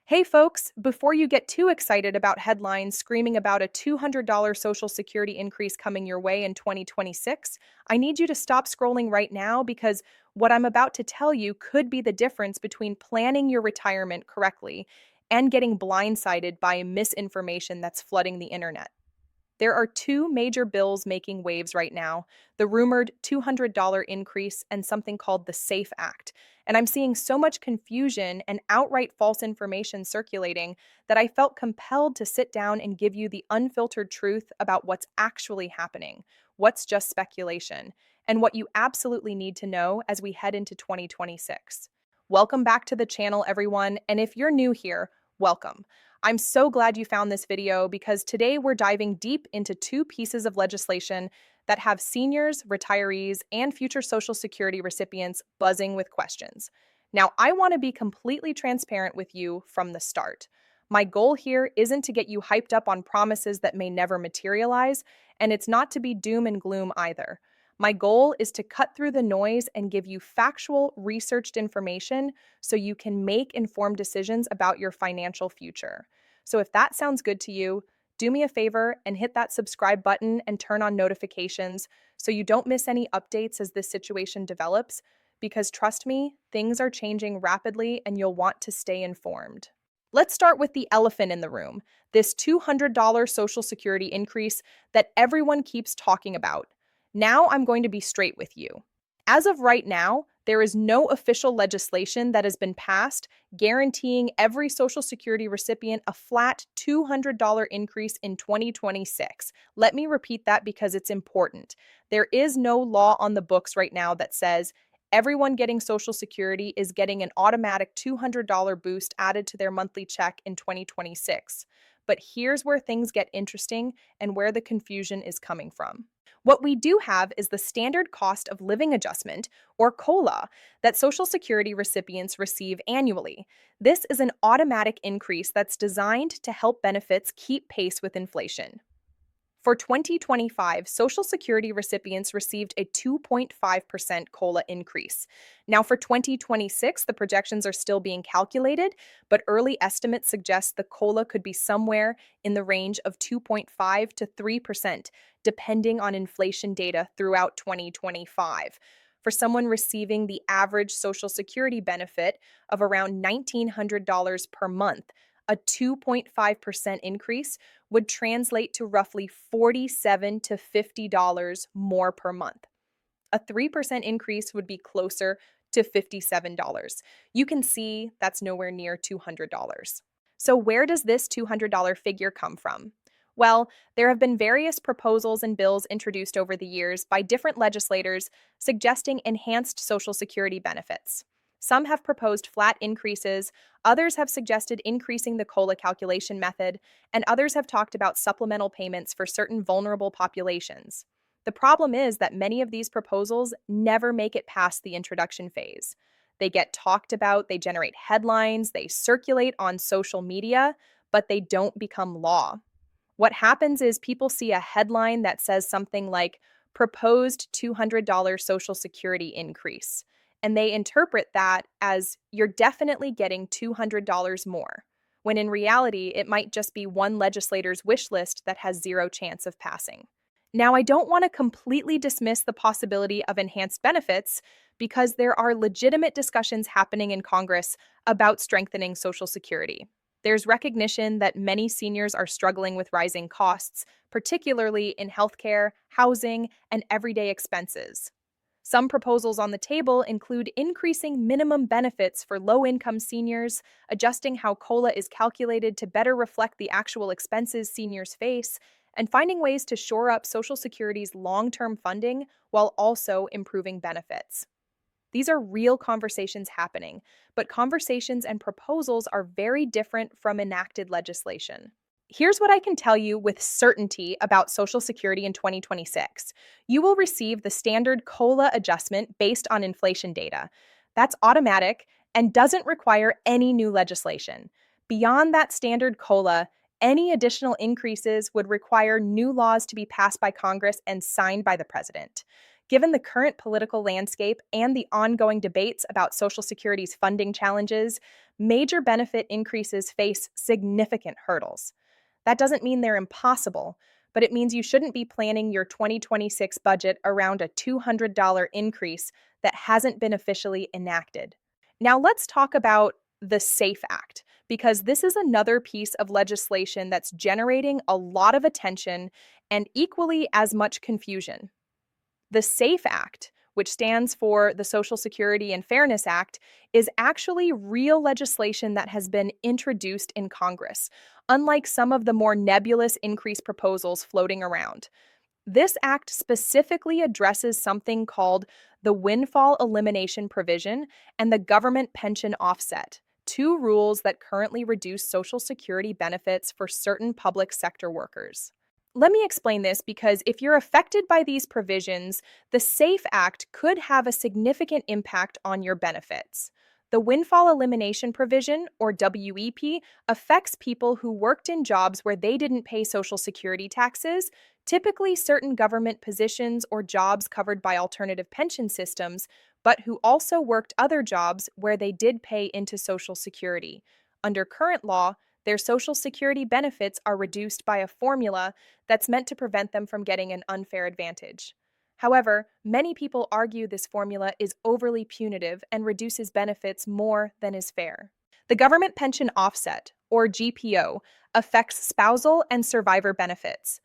Hey folks, before you get too excited about headlines screaming about a $200 Social Security increase coming your way in 2026, I need you to stop scrolling right now because what I'm about to tell you could be the difference between planning your retirement correctly and getting blindsided by misinformation that's flooding the internet. There are two major bills making waves right now, the rumored $200 increase and something called the SAFE Act. And I'm seeing so much confusion and outright false information circulating that I felt compelled to sit down and give you the unfiltered truth about what's actually happening, what's just speculation, and what you absolutely need to know as we head into 2026. Welcome back to the channel, everyone. And if you're new here, welcome. I'm so glad you found this video because today we're diving deep into two pieces of legislation that have seniors, retirees, and future Social Security recipients buzzing with questions. Now, I want to be completely transparent with you from the start. My goal here isn't to get you hyped up on promises that may never materialize, and it's not to be doom and gloom either. My goal is to cut through the noise and give you factual, researched information so you can make informed decisions about your financial future. So if that sounds good to you, do me a favor and hit that subscribe button and turn on notifications so you don't miss any updates as this situation develops, because trust me, things are changing rapidly and you'll want to stay informed. Let's start with the elephant in the room, this $200 Social Security increase that everyone keeps talking about. Now I'm going to be straight with you. As of right now, there is no official legislation that has been passed guaranteeing every Social Security recipient a flat $200 increase in 2026. Let me repeat that because it's important. There is no law on the books right now that says everyone getting Social Security is getting an automatic $200 boost added to their monthly check in 2026. But here's where things get interesting and where the confusion is coming from. What we do have is the standard cost of living adjustment, or COLA, that Social Security recipients receive annually. This is an automatic increase that's designed to help benefits keep pace with inflation. For 2025, Social Security recipients received a 2.5% COLA increase. Now, for 2026, the projections are still being calculated, but early estimates suggest the COLA could be somewhere in the range of 2.5 to 3%, depending on inflation data throughout 2025. For someone receiving the average Social Security benefit of around $1,900 per month, a 2.5% increase would translate to roughly $47 to $50 more per month. A 3% increase would be closer to $57. You can see that's nowhere near $200. So, where does this $200 figure come from? Well, there have been various proposals and bills introduced over the years by different legislators suggesting enhanced Social Security benefits. Some have proposed flat increases, others have suggested increasing the COLA calculation method, and others have talked about supplemental payments for certain vulnerable populations. The problem is that many of these proposals never make it past the introduction phase. They get talked about, they generate headlines, they circulate on social media, but they don't become law. What happens is people see a headline that says something like proposed $200 Social Security increase, and they interpret that as you're definitely getting $200 more, when in reality, it might just be one legislator's wish list that has zero chance of passing. Now, I don't want to completely dismiss the possibility of enhanced benefits because there are legitimate discussions happening in Congress about strengthening Social Security. There's recognition that many seniors are struggling with rising costs, particularly in healthcare, housing, and everyday expenses. Some proposals on the table include increasing minimum benefits for low-income seniors, adjusting how COLA is calculated to better reflect the actual expenses seniors face, and finding ways to shore up Social Security's long-term funding while also improving benefits. These are real conversations happening, but conversations and proposals are very different from enacted legislation. Here's what I can tell you with certainty about Social Security in 2026. You will receive the standard COLA adjustment based on inflation data. That's automatic and doesn't require any new legislation. Beyond that standard COLA, any additional increases would require new laws to be passed by Congress and signed by the president. Given the current political landscape and the ongoing debates about Social Security's funding challenges, Major benefit increases face significant hurdles. That doesn't mean they're impossible, but it means you shouldn't be planning your 2026 budget around a $200 increase that hasn't been officially enacted. Now, let's talk about the SAFE Act, because this is another piece of legislation that's generating a lot of attention and equally as much confusion. The SAFE Act, which stands for the Social Security and Fairness Act, is actually real legislation that has been introduced in Congress, unlike some of the more nebulous increase proposals floating around. This act specifically addresses something called the windfall elimination provision and the government pension offset, two rules that currently reduce Social Security benefits for certain public sector workers. Let me explain this because if you're affected by these provisions, the SAFE Act could have a significant impact on your benefits. The windfall elimination provision, or WEP, affects people who worked in jobs where they didn't pay Social Security taxes, typically certain government positions or jobs covered by alternative pension systems, but who also worked other jobs where they did pay into Social Security. Under current law, their Social Security benefits are reduced by a formula that's meant to prevent them from getting an unfair advantage. However, many people argue this formula is overly punitive and reduces benefits more than is fair. The Government Pension Offset, or GPO, affects spousal and survivor benefits.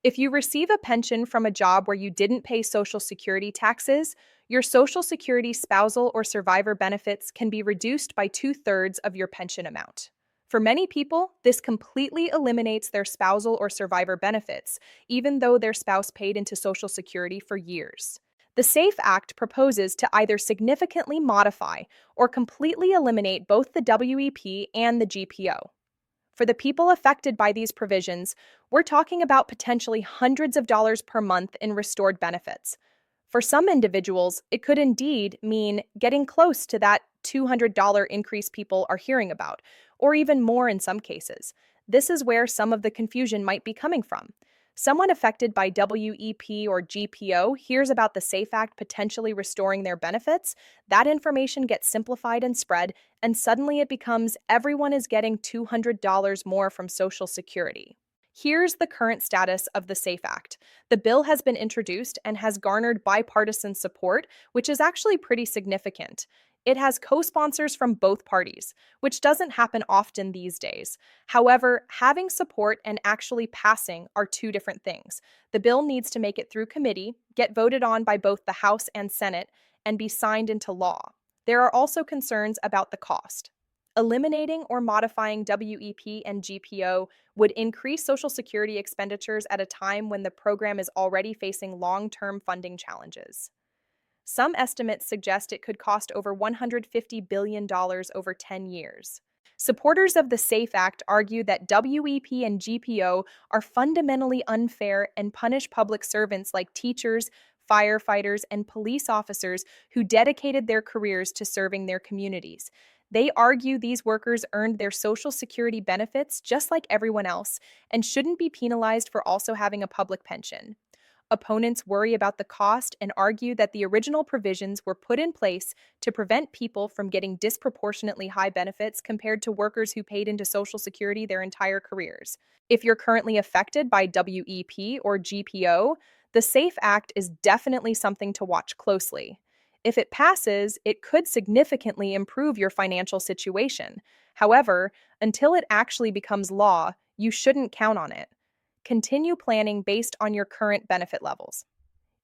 If you receive a pension from a job where you didn't pay Social Security taxes, your Social Security spousal or survivor benefits can be reduced by 2/3 of your pension amount. For many people, this completely eliminates their spousal or survivor benefits, even though their spouse paid into Social Security for years. The SAFE Act proposes to either significantly modify or completely eliminate both the WEP and the GPO. For the people affected by these provisions, we're talking about potentially hundreds of dollars per month in restored benefits. For some individuals, it could indeed mean getting close to that $200 increase people are hearing about, or even more in some cases. This is where some of the confusion might be coming from. Someone affected by WEP or GPO hears about the SAFE Act potentially restoring their benefits. That information gets simplified and spread, and suddenly it becomes everyone is getting $200 more from Social Security. Here's the current status of the SAFE Act. The bill has been introduced and has garnered bipartisan support, which is actually pretty significant. It has co-sponsors from both parties, which doesn't happen often these days. However, having support and actually passing are two different things. The bill needs to make it through committee, get voted on by both the House and Senate, and be signed into law. There are also concerns about the cost. Eliminating or modifying WEP and GPO would increase Social Security expenditures at a time when the program is already facing long-term funding challenges. Some estimates suggest it could cost over $150 billion over 10 years. Supporters of the SAFE Act argue that WEP and GPO are fundamentally unfair and punish public servants like teachers, firefighters, and police officers who dedicated their careers to serving their communities. They argue these workers earned their Social Security benefits just like everyone else and shouldn't be penalized for also having a public pension. Opponents worry about the cost and argue that the original provisions were put in place to prevent people from getting disproportionately high benefits compared to workers who paid into Social Security their entire careers. If you're currently affected by WEP or GPO, the SAFE Act is definitely something to watch closely. If it passes, it could significantly improve your financial situation. However, until it actually becomes law, you shouldn't count on it. Continue planning based on your current benefit levels.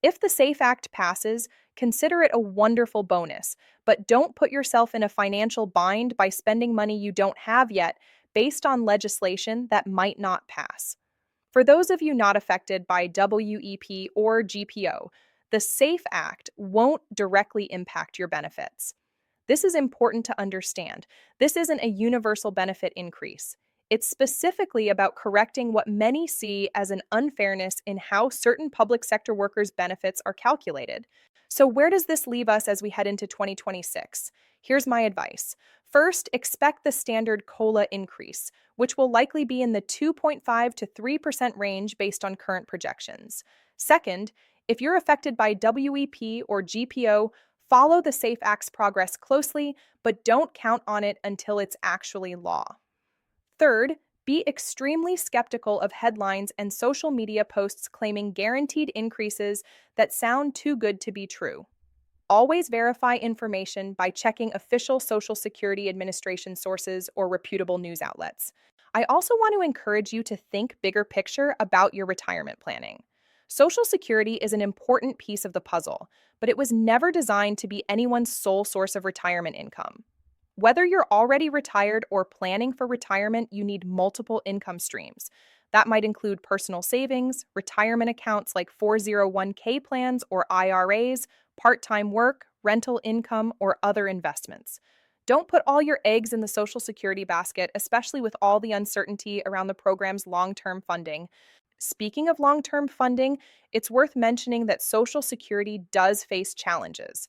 If the SAFE Act passes, consider it a wonderful bonus, but don't put yourself in a financial bind by spending money you don't have yet based on legislation that might not pass. For those of you not affected by WEP or GPO, the SAFE Act won't directly impact your benefits. This is important to understand. This isn't a universal benefit increase. It's specifically about correcting what many see as an unfairness in how certain public sector workers' benefits are calculated. So, where does this leave us as we head into 2026? Here's my advice. First, expect the standard COLA increase, which will likely be in the 2.5 to 3% range based on current projections. Second, if you're affected by WEP or GPO, Follow the SAFE Act's progress closely, but don't count on it until it's actually law. Third, be extremely skeptical of headlines and social media posts claiming guaranteed increases that sound too good to be true. Always verify information by checking official Social Security Administration sources or reputable news outlets. I also want to encourage you to think bigger picture about your retirement planning. Social Security is an important piece of the puzzle, but it was never designed to be anyone's sole source of retirement income. Whether you're already retired or planning for retirement, you need multiple income streams. That might include personal savings, retirement accounts like 401k plans or IRAs, part time work, rental income, or other investments. Don't put all your eggs in the Social Security basket, especially with all the uncertainty around the program's long term funding. Speaking of long term funding, it's worth mentioning that Social Security does face challenges.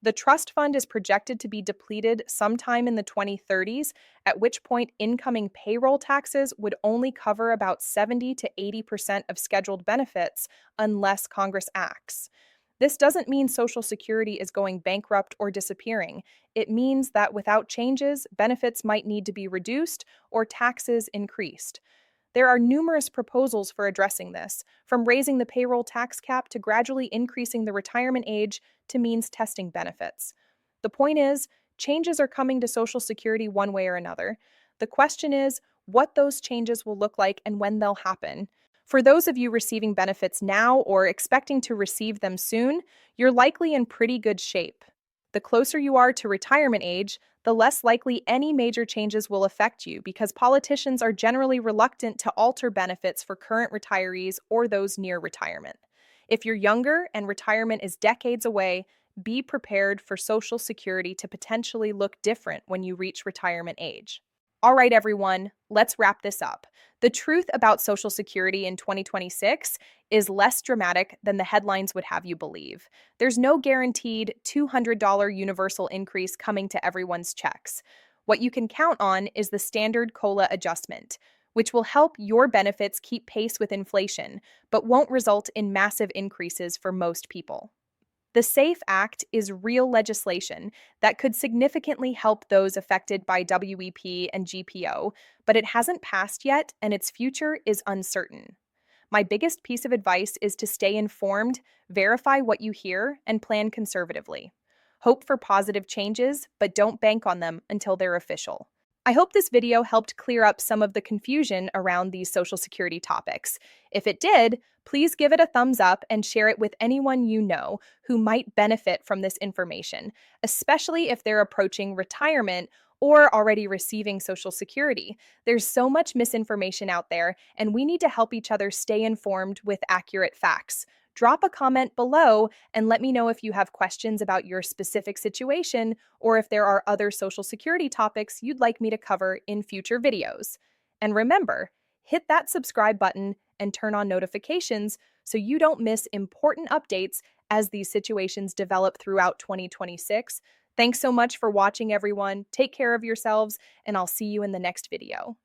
The trust fund is projected to be depleted sometime in the 2030s, at which point incoming payroll taxes would only cover about 70 to 80% of scheduled benefits unless Congress acts. This doesn't mean Social Security is going bankrupt or disappearing. It means that without changes, benefits might need to be reduced or taxes increased. There are numerous proposals for addressing this, from raising the payroll tax cap to gradually increasing the retirement age to means testing benefits. The point is, changes are coming to Social Security one way or another. The question is what those changes will look like and when they'll happen. For those of you receiving benefits now or expecting to receive them soon, you're likely in pretty good shape. The closer you are to retirement age, the less likely any major changes will affect you because politicians are generally reluctant to alter benefits for current retirees or those near retirement. If you're younger and retirement is decades away, be prepared for Social Security to potentially look different when you reach retirement age. All right, everyone, let's wrap this up. The truth about Social Security in 2026 is less dramatic than the headlines would have you believe. There's no guaranteed $200 universal increase coming to everyone's checks. What you can count on is the standard COLA adjustment, which will help your benefits keep pace with inflation, but won't result in massive increases for most people. The SAFE Act is real legislation that could significantly help those affected by WEP and GPO, but it hasn't passed yet and its future is uncertain. My biggest piece of advice is to stay informed, verify what you hear, and plan conservatively. Hope for positive changes, but don't bank on them until they're official. I hope this video helped clear up some of the confusion around these Social Security topics. If it did, please give it a thumbs up and share it with anyone you know who might benefit from this information, especially if they're approaching retirement or already receiving Social Security. There's so much misinformation out there, and we need to help each other stay informed with accurate facts. Drop a comment below and let me know if you have questions about your specific situation or if there are other Social Security topics you'd like me to cover in future videos. And remember, hit that subscribe button and turn on notifications so you don't miss important updates as these situations develop throughout 2026. Thanks so much for watching, everyone. Take care of yourselves, and I'll see you in the next video.